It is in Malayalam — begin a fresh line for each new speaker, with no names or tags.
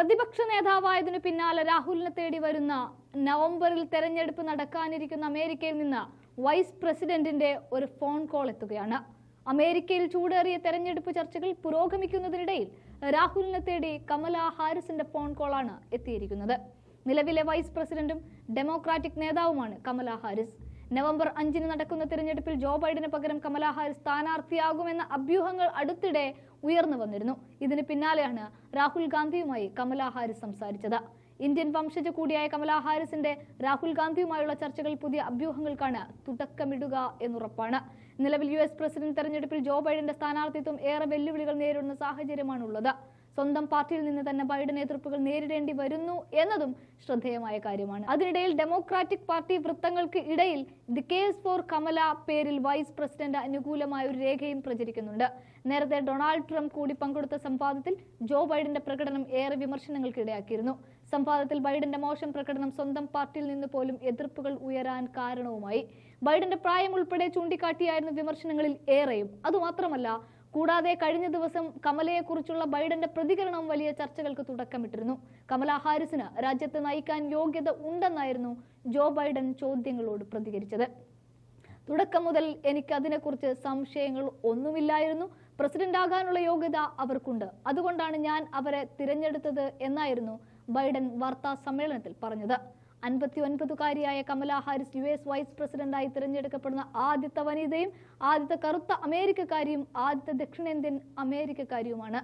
പ്രതിപക്ഷ നേതാവായതിനു പിന്നാലെ രാഹുലിനെ തേടി വരുന്ന നവംബറിൽ തെരഞ്ഞെടുപ്പ് നടക്കാനിരിക്കുന്ന അമേരിക്കയിൽ നിന്ന് വൈസ് പ്രസിഡന്റിന്റെ ഒരു ഫോൺ കോൾ എത്തുകയാണ്. അമേരിക്കയിൽ ചൂടേറിയ തെരഞ്ഞെടുപ്പ് ചർച്ചകൾ പുരോഗമിക്കുന്നതിനിടയിൽ രാഹുലിനെ തേടി കമലാ ഹാരിസിന്റെ ഫോൺ കോളാണ് എത്തിയിരിക്കുന്നത്. നിലവിലെ വൈസ് പ്രസിഡന്റും ഡെമോക്രാറ്റിക് നേതാവുമാണ് കമലാ ഹാരിസ്. നവംബർ 5 നടക്കുന്ന തിരഞ്ഞെടുപ്പിൽ ജോ ബൈഡന് പകരം കമലാ ഹാരിസ് സ്ഥാനാർത്ഥിയാകുമെന്ന അഭ്യൂഹങ്ങൾ അടുത്തിടെ ഉയർന്നു വന്നിരുന്നു. ഇതിന് പിന്നാലെയാണ് രാഹുൽ ഗാന്ധിയുമായി കമലാ ഹാരിസ് സംസാരിച്ചത്. ഇന്ത്യൻ വംശജ കൂടിയായ കമലാ ഹാരിസിന്റെ രാഹുൽ ഗാന്ധിയുമായുള്ള ചർച്ചകൾ പുതിയ അഭ്യൂഹങ്ങൾക്കാണ് തുടക്കമിടുക എന്നുറപ്പാണ്. നിലവിൽ US പ്രസിഡന്റ് തെരഞ്ഞെടുപ്പിൽ ജോ ബൈഡന്റെ സ്ഥാനാർത്ഥിത്വം ഏറെ വെല്ലുവിളികൾ നേരിടുന്ന സാഹചര്യമാണുള്ളത്. സ്വന്തം പാർട്ടിയിൽ നിന്ന് തന്നെ ബൈഡൻ എതിർപ്പുകൾ നേരിടേണ്ടി വരുന്നു എന്നതും ശ്രദ്ധേയമായ കാര്യമാണ്. അതിനിടയിൽ ഡെമോക്രാറ്റിക് പാർട്ടി വൃത്തങ്ങൾക്ക് ഇടയിൽ ദി കേസ് ഫോർ കമല പേരിൽ വൈസ് പ്രസിഡന്റ് അനുകൂലമായ ഒരു രേഖയും പ്രചരിക്കുന്നുണ്ട്. നേരത്തെ ഡൊണാൾഡ് ട്രംപ് കൂടി പങ്കെടുത്ത സംവാദത്തിൽ ജോ ബൈഡന്റെ പ്രകടനം ഏറെ വിമർശനങ്ങൾക്ക് ഇടയാക്കിയിരുന്നു. സംവാദത്തിൽ ബൈഡന്റെ മോശം പ്രകടനം സ്വന്തം പാർട്ടിയിൽ നിന്ന് പോലും എതിർപ്പുകൾ ഉയരാൻ കാരണവുമായി. ബൈഡന്റെ പ്രായം ഉൾപ്പെടെ ചൂണ്ടിക്കാട്ടിയായിരുന്നു വിമർശനങ്ങളിൽ ഏറെയും. അതുമാത്രമല്ല, കൂടാതെ കഴിഞ്ഞ ദിവസം കമലയെക്കുറിച്ചുള്ള ബൈഡന്റെ പ്രതികരണം വലിയ ചർച്ചകൾക്ക് തുടക്കമിട്ടിരുന്നു. കമലാ ഹാരിസിന് രാജ്യത്തെ നയിക്കാൻ യോഗ്യത ഉണ്ടെന്നായിരുന്നു ജോ ബൈഡൻ ചോദ്യങ്ങളോട് പ്രതികരിച്ചത്. തുടക്കം മുതൽ എനിക്ക് അതിനെക്കുറിച്ച് സംശയങ്ങൾ ഒന്നുമില്ലായിരുന്നു. പ്രസിഡന്റ് ആകാനുള്ള യോഗ്യത അവർക്കുണ്ട്, അതുകൊണ്ടാണ് ഞാൻ അവരെ തിരഞ്ഞെടുത്തത് എന്നായിരുന്നു ബൈഡൻ വാർത്താ സമ്മേളനത്തിൽ പറഞ്ഞത്. 59-കാരിയായ കമലാ ഹാരിസ് US വൈസ് പ്രസിഡന്റായി തിരഞ്ഞെടുക്കപ്പെടുന്ന ആദ്യത്തെ വനിതയും ആദ്യത്തെ കറുത്ത അമേരിക്കക്കാരിയും ആദ്യത്തെ ദക്ഷിണേന്ത്യൻ അമേരിക്കക്കാരിയുമാണ്.